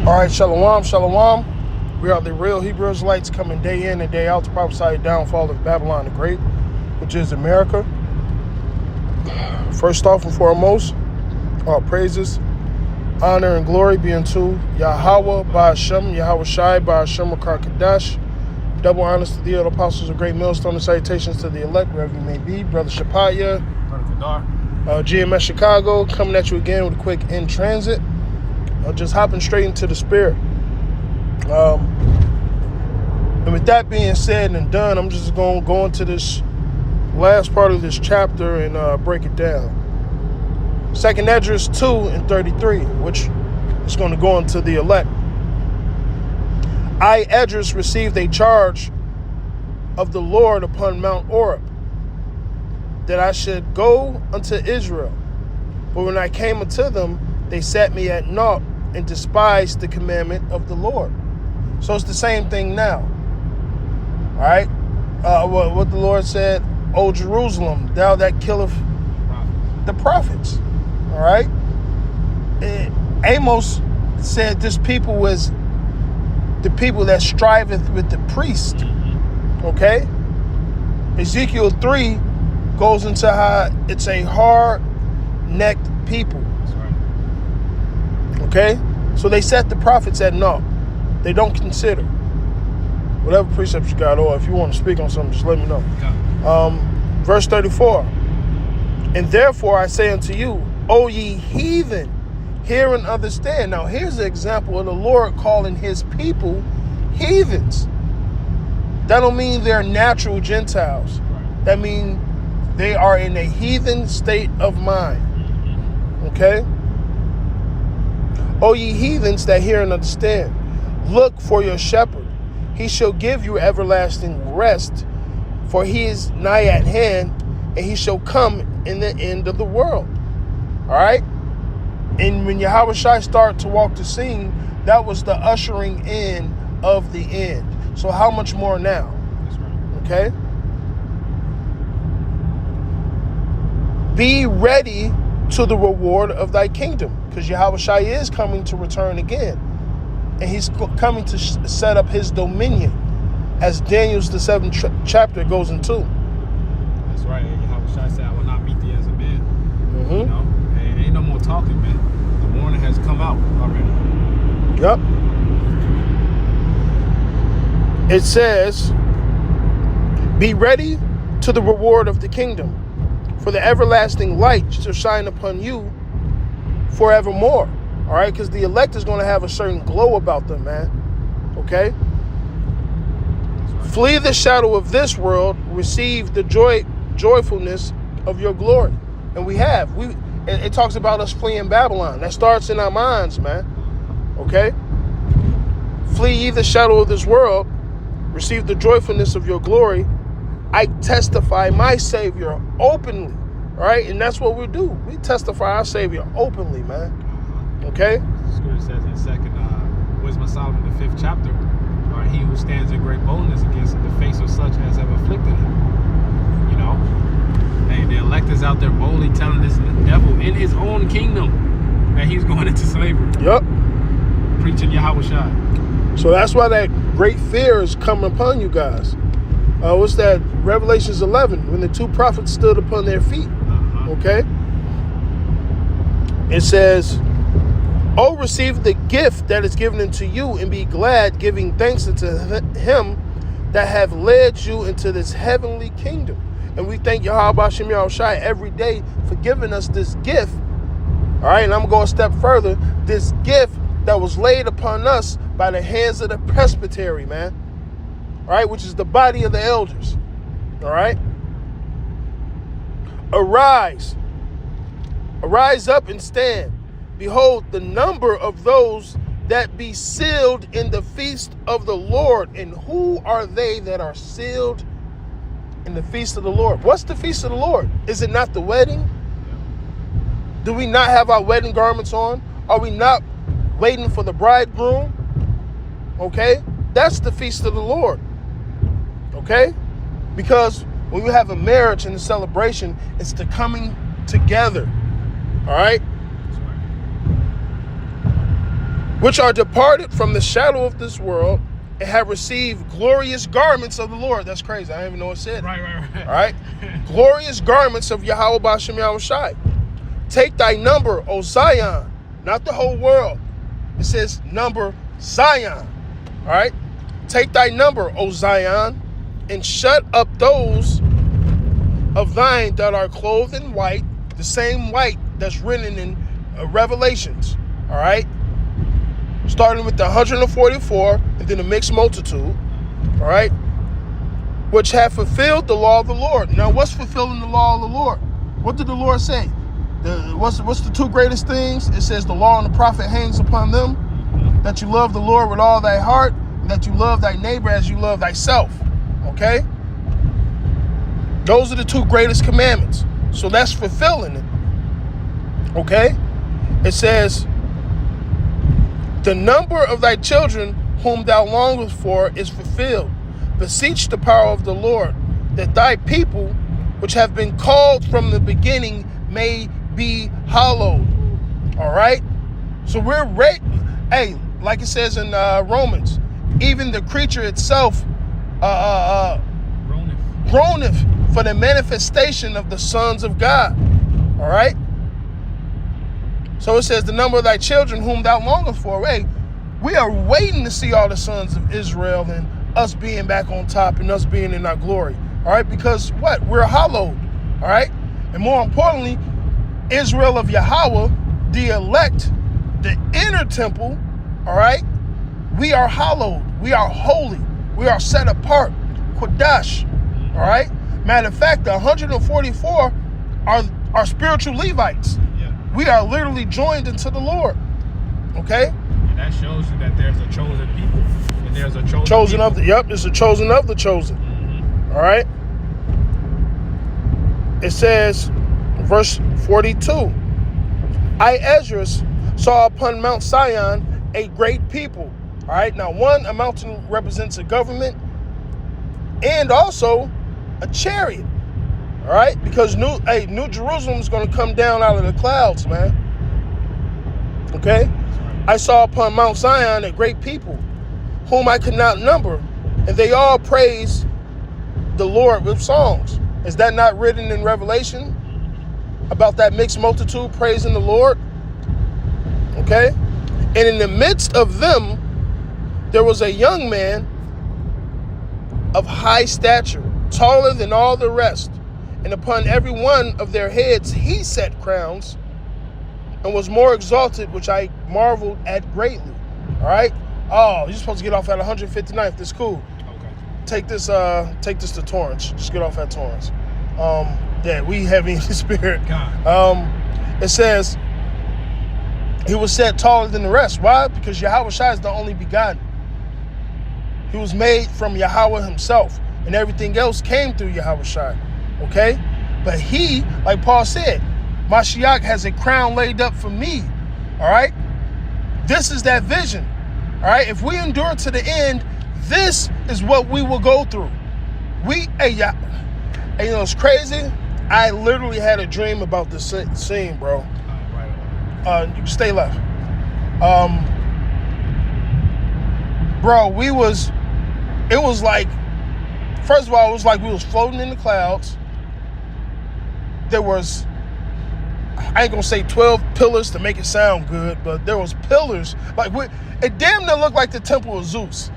All right, shalom, shalom. We are the real Hebrew Israelites coming day in and day out to prophesy the downfall of Babylon the Great, which is America. First off and foremost, all praises, honor, and glory be unto Yahweh, Ba'ashem, Yahweh Shai, Ba'ashem, Rakar Kadash. Double honors to the other apostles of Great Millstone and salutations to the elect, wherever you may be. Brother Shapaya, Brother Kadar, GMS Chicago, coming at you again with a quick in transit. Just hopping straight into the spirit. And with that being said and done, I'm just going to go into this last part of this chapter and break it down. 2nd Esdras 2 and 33, which is going to go into the elect. I, Esdras, received a charge of the Lord upon Mount Oreb, that I should go unto Israel. But when I came unto them, they set me at naught and despised the commandment of the Lord. So it's the same thing now. All right? What the Lord said, O Jerusalem, thou that killeth the prophets. All right? Amos said this people was the people that striveth with the priest. Okay? Ezekiel 3 goes into how it's a hard-necked people. Okay? So they set the prophets at naught. They don't consider. Whatever precepts you got, or if you want to speak on something, just let me know. Verse 34. And therefore I say unto you, O ye heathen, hear and understand. Now here's an example of the Lord calling his people heathens. That don't mean they're natural Gentiles. That means they are in a heathen state of mind. Okay? O ye heathens that hear and understand, look for your shepherd. He shall give you everlasting rest, for he is nigh at hand, and he shall come in the end of the world. All right? And when Yahweh Shai started to walk the scene, that was the ushering in of the end. So how much more now? That's right. Okay? Be ready to the reward of thy kingdom, because Yahweh Shai is coming to return again, and he's coming to set up his dominion, as Daniel's the 7th chapter goes into. That's right. Yahweh Shai said, I will not meet thee as a man. You know, and ain't no more talking, man. The morning has come out already. Yep. It says, be ready to the reward of the kingdom, for the everlasting light shall shine upon you forevermore. All right, because the elect is going to have a certain glow about them, man. Okay? Right. Flee the shadow of this world, receive the joyfulness of your glory. And we have. It talks about us fleeing Babylon. That starts in our minds, man. Okay? Flee ye the shadow of this world, receive the joyfulness of your glory. I testify my Savior openly, right? And that's what we do. We testify our Savior openly, man. Okay? Scripture says in Wisdom of Solomon, the 5th chapter, he who stands in great boldness against the face of such as have afflicted him. You know? And the elect is out there boldly telling this devil in his own kingdom that he's going into slavery. Yep. Preaching Yahweh Shai. So that's why that great fear is coming upon you guys. What's that? Revelations 11, when the two prophets stood upon their feet. Okay? It says, O receive the gift that is given unto you, and be glad, giving thanks unto him that have led you into this heavenly kingdom. And we thank Yahweh Hashem Yahweh Shai every day for giving us this gift. All right, and I'm going to go a step further. This gift that was laid upon us by the hands of the presbytery, man. All right, which is the body of the elders. All right. Arise up and stand. Behold, the number of those that be sealed in the feast of the Lord. And who are they that are sealed in the feast of the Lord? What's the feast of the Lord? Is it not the wedding? Do we not have our wedding garments on? Are we not waiting for the bridegroom? Okay, that's the feast of the Lord. Okay, because when we have a marriage and a celebration, it's the coming together. All right. which are departed from the shadow of this world and have received glorious garments of the Lord. That's crazy. I didn't even know it said. Right. All right. Glorious garments of Yahweh Bashem Yahushai. Take thy number, O Zion, not the whole world. It says number Zion. All right. Take thy number, O Zion, and shut up those of thine that are clothed in white, the same white that's written in Revelations. All right. Starting with the 144 and then the mixed multitude. All right. Which have fulfilled the law of the Lord. Now, what's fulfilling the law of the Lord? What did the Lord say? What's the two greatest things? It says the law and the prophet hangs upon them. That you love the Lord with all thy heart. And that you love thy neighbor as you love thyself. Okay? Those are the two greatest commandments. So that's fulfilling it. Okay? It says, the number of thy children whom thou longest for is fulfilled. Beseech the power of the Lord, that thy people, which have been called from the beginning, may be hallowed. All right? So we're ready. Hey, like it says in Romans, even the creature itself groaneth for the manifestation of the sons of God. All right? So it says, the number of thy children whom thou longest for. Hey, we are waiting to see all the sons of Israel and us being back on top and us being in our glory. All right? Because what? We're hallowed. All right? And more importantly, Israel of Yahweh, the elect, the inner temple, all right? We are hallowed. We are holy. We are set apart. Kodash. All right? Matter of fact, the 144 are spiritual Levites. We are literally joined into the Lord. Okay? And that shows you that there's a chosen people. And there's a chosen of the, yep, it's a chosen of the chosen. Mm-hmm. All right? It says, verse 42, I, Esdras, saw upon Mount Sion a great people. All right? Now, a mountain represents a government and also a chariot. All right, because New Jerusalem is going to come down out of the clouds, man. Okay, I saw upon Mount Zion a great people, whom I could not number, and they all praise the Lord with songs. Is that not written in Revelation about that mixed multitude praising the Lord? Okay, and in the midst of them, there was a young man of high stature, taller than all the rest. And upon every one of their heads he set crowns, and was more exalted, which I marveled at greatly. All right? Oh, you're supposed to get off at 159th. That's cool. Okay. Take this to Torrance. Just get off at Torrance. Yeah, we heavy in the spirit. It says he was set taller than the rest. Why? Because Yahweh Shai is the only begotten. He was made from Yahweh himself, and everything else came through Yahweh Shai. Okay? But he, like Paul said, Mashiach has a crown laid up for me. All right? This is that vision. All right? If we endure to the end, this is what we will go through. Hey, you know, it's crazy. I literally had a dream about this scene, bro. Right. You can stay left. Bro, it was like, first of all, it was like we was floating in the clouds. There was, I ain't gonna say 12 pillars to make it sound good, but there was pillars. Like, it damn near looked like the temple of Zeus.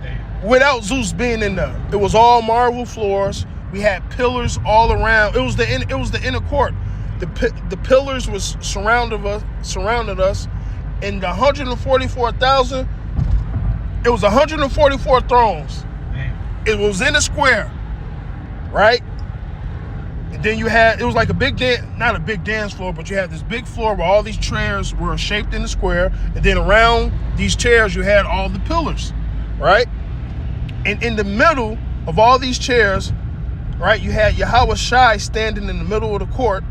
Damn. Without Zeus being in there. It was all marble floors. We had pillars all around. It was the inner court. The pillars was surrounded us. And the 144,000, it was 144 thrones. Damn. It was in a square, right? And then it was like not a big dance floor, but you had this big floor where all these chairs were shaped in a square. And then around these chairs, you had all the pillars, right? And in the middle of all these chairs, right, you had Yahweh Shai standing in the middle of the court.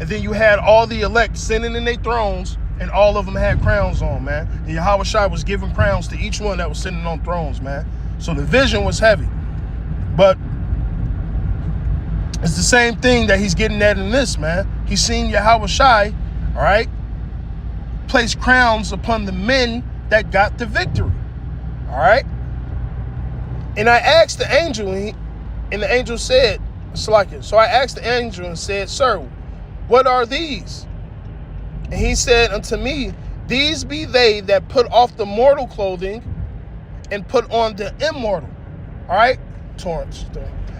And then you had all the elect sitting in their thrones, and all of them had crowns on, man. And Yahweh Shai was giving crowns to each one that was sitting on thrones, man. So the vision was heavy. But it's the same thing that he's getting at in this, man. He's seen Yahweh Shai, all right, place crowns upon the men that got the victory. All right. And I asked the angel, and the angel said, so I asked the angel and said, sir, what are these? And he said unto me, these be they that put off the mortal clothing and put on the immortal. All right, Torrance.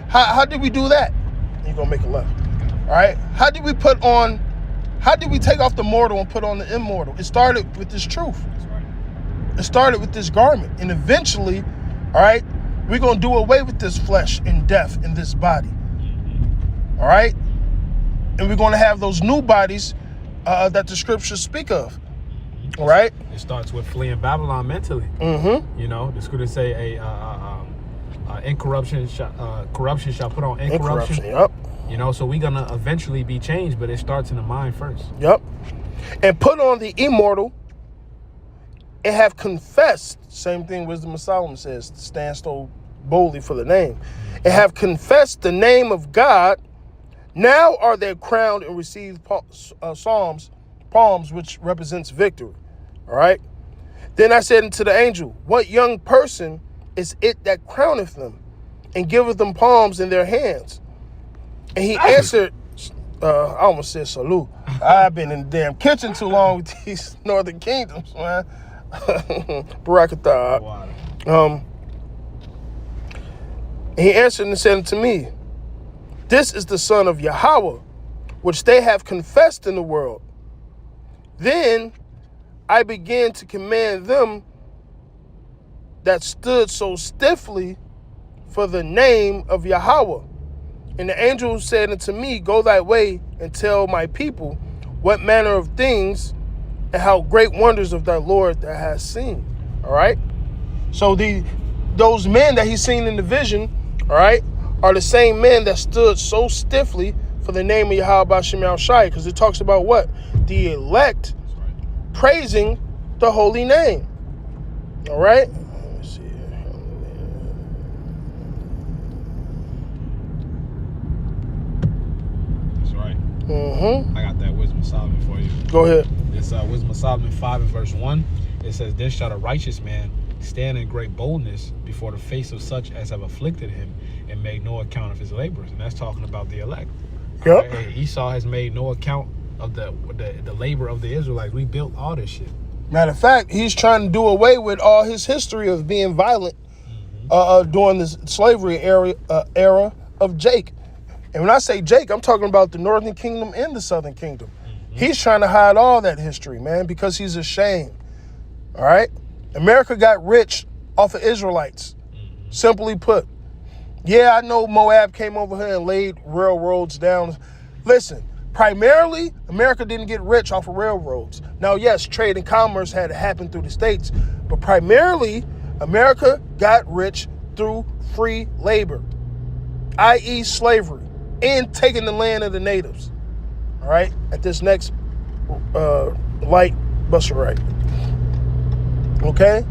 How did we do that? You're going to make a left. All right. How did we take off the mortal and put on the immortal? It started with this truth. That's right. It started with this garment. And eventually, all right, we're going to do away with this flesh and death in this body. All right. And we're going to have those new bodies that the scriptures speak of. All right. It starts with fleeing Babylon mentally. Mm-hmm. You know, the scriptures say corruption shall put on incorruption. Yep. You know, so we're going to eventually be changed, but it starts in the mind first. Yep. And put on the immortal and have confessed. Same thing Wisdom of Solomon says, stand so boldly for the name. And have confessed the name of God. Now are they crowned and received palms, which represents victory. All right. Then I said unto the angel, what young person is it that crowneth them and giveth them palms in their hands? And he answered, I almost said salute. I've been in the damn kitchen too long with these northern kingdoms, man. Barakatah. Wow. He answered and said unto me, this is the son of Yahweh, which they have confessed in the world. Then I began to command them that stood so stiffly for the name of Yahweh. And the angel said unto me, go thy way and tell my people what manner of things and how great wonders of thy Lord thou hast seen. All right. So those men that he's seen in the vision, all right, are the same men that stood so stiffly for the name of Yahweh B'Shem Yahushai, because it talks about what? The elect praising the holy name. All right. Let me see here. That's right. Mm-hmm. I got that Wisdom of Solomon for you. Go ahead. It's Wisdom of Solomon 5 and verse 1. It says, then shall a righteous man stand in great boldness before the face of such as have afflicted him and made no account of his labors. And that's talking about the elect. Yep. Right? Esau has made no account of the labor of the Israelites. We built all this shit. Matter of fact, he's trying to do away with all his history of being violent during this slavery era of Jake. And when I say Jake, I'm talking about the Northern Kingdom and the Southern Kingdom. He's trying to hide all that history, man, because he's ashamed. All right? America got rich off of Israelites, simply put. Yeah, I know Moab came over here and laid railroads down. Listen, primarily, America didn't get rich off of railroads. Now, yes, trade and commerce had to happen through the states, but primarily, America got rich through free labor, i.e. slavery, and taking the land of the natives. All right, at this next light, bus right. Okay?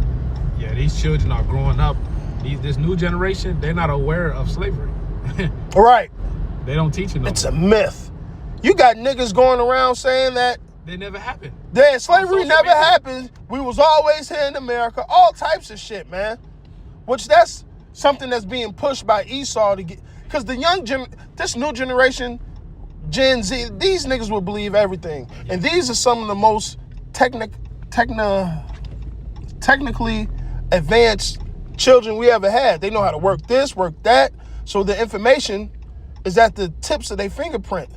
Yeah, these children are growing up. This new generation, they're not aware of slavery. All right. They don't teach it no It's more. a myth. You got niggas going around saying that They never happened. that slavery social never media. happened. We was always here in America. All types of shit, man. Which that's something that's being pushed by Esau to get, because this new generation, Gen Z, these niggas will believe everything. And these are some of the most technically advanced children we ever had. They know how to work this, work that. So the information is at the tips of their fingerprint.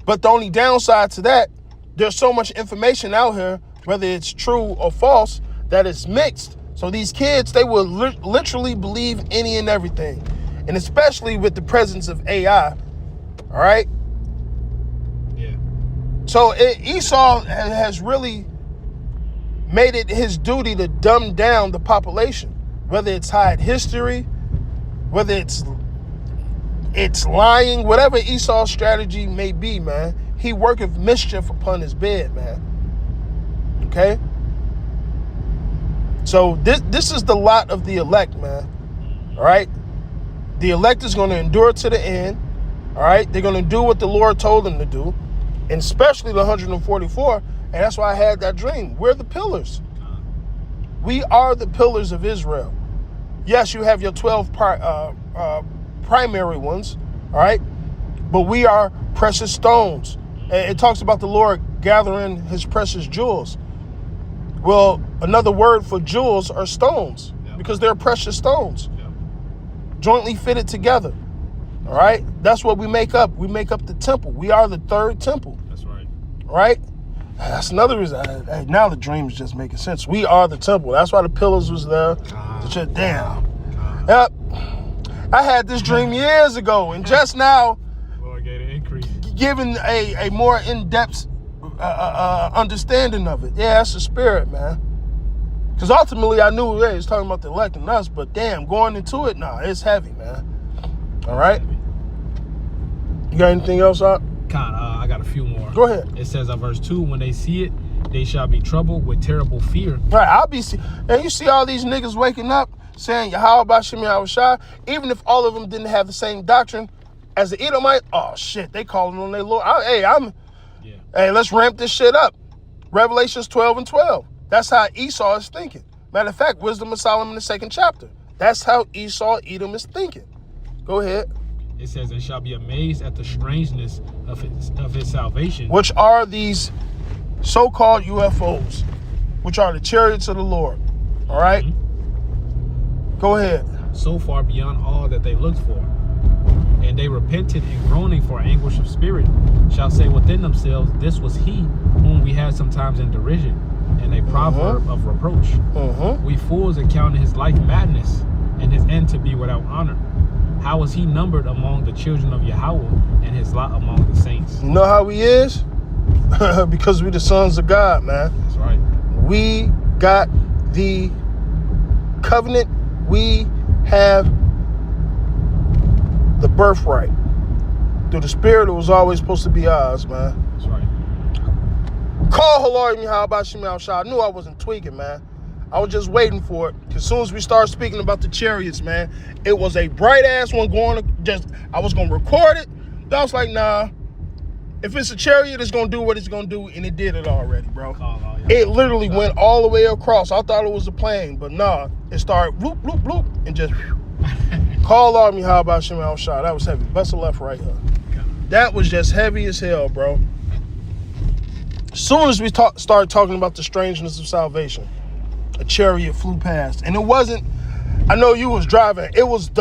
But the only downside to that, there's so much information out here, whether it's true or false, that is mixed. So these kids, they will literally believe any and everything. And especially with the presence of AI, all right? Yeah. So Esau has really made it his duty to dumb down the population, whether it's hide history, whether it's lying, whatever Esau's strategy may be, man. He worketh mischief upon his bed, man. Okay? So this is the lot of the elect, man. All right? The elect is going to endure to the end. All right? They're going to do what the Lord told them to do, and especially the 144. And that's why I had that dream. We're the pillars. We are the pillars of Israel. Yes, you have your 12 primary ones, all right? But we are precious stones. It talks about the Lord gathering his precious jewels. Well, another word for jewels are stones, because they're precious stones, jointly fitted together. All right? That's what we make up. We make up the temple. We are the third temple. That's right. All right? That's another reason. Hey, now the dream is just making sense. We are the temple. That's why the pillars was there. Damn. Yep. I had this dream years ago, and just now, Lord gave an increase. Giving a more in-depth understanding of it. Yeah, that's the spirit, man. Because ultimately, I knew he was talking about the elect and us, but damn, going into it, nah, it's heavy, man. All right? You got anything else up? I got a few more. Go ahead. It says, verse 2, when they see it, they shall be troubled with terrible fear. Right, and you see all these niggas waking up saying, Yahweh Bashim Yahushua, even if all of them didn't have the same doctrine as the Edomite, oh shit, they calling on their Lord. Hey, let's ramp this shit up. Revelations 12 and 12. That's how Esau is thinking. Matter of fact, Wisdom of Solomon, the 2nd chapter. That's how Esau, Edom is thinking. Go ahead. It says, and shall be amazed at the strangeness of his salvation. Which are these so-called UFOs, which are the chariots of the Lord. All right? Mm-hmm. Go ahead. So far beyond all that they looked for. And they repented and groaning for anguish of spirit, shall say within themselves, this was he whom we had sometimes in derision, and a proverb of reproach. We fools accounted his life madness, and his end to be without honor. How was he numbered among the children of Yahweh, and his lot among the saints? You know how he is? Because we the sons of God, man. That's right. We got the covenant. We have the birthright. Through the spirit, it was always supposed to be ours, man. That's right. Call Halari Yahweh Shemel Shah. I knew I wasn't tweaking, man. I was just waiting for it. As soon as we started speaking about the chariots, man, it was a bright ass one going. I was gonna record it. But I was like, nah. If it's a chariot, it's gonna do what it's gonna do, and it did it already, bro. It literally went all the way across. I thought it was a plane, but nah. It started bloop, bloop, bloop, and just call Army how about Shemel Shah. That was heavy. Bust a left right here. That was just heavy as hell, bro. As soon as we started talking about the strangeness of salvation, a chariot flew past, and it wasn't. I know you was driving. It was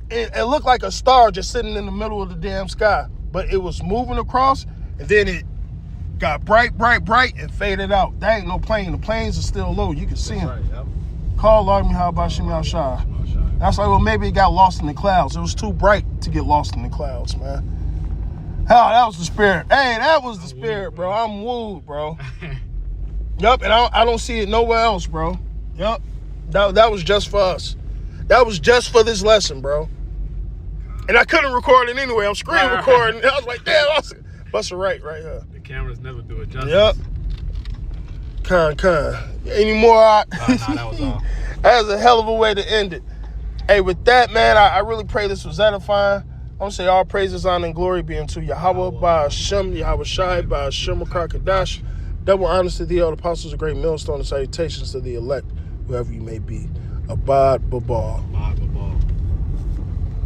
it looked like a star just sitting in the middle of the damn sky, but it was moving across, and then it got bright, and faded out. That ain't no plane. The planes are still low. You can see them. Right, yep. Call Army how about Shemel Shah. That's like, well, maybe it got lost in the clouds. It was too bright to get lost in the clouds, man. Hell, that was the spirit. Hey, that was the spirit, bro. I'm wooed, bro. Yup, and I don't see it nowhere else, bro. Yup. That was just for us. That was just for this lesson, bro. And I couldn't record it anyway. I'm screen recording. I was like, damn, bust a right here. The cameras never do it justice. Yup. Any more? Nah, that was all. That was a hell of a way to end it. Hey, with that, man, I really pray this was edifying. I'm going to say all praises, honor, and glory be unto Yahweh, by Hashem, Yahweh Shai, by Hashem, Kadash. Double honors to the old apostles, a great millstone, and salutations to the elect, whoever you may be. Abad Babal.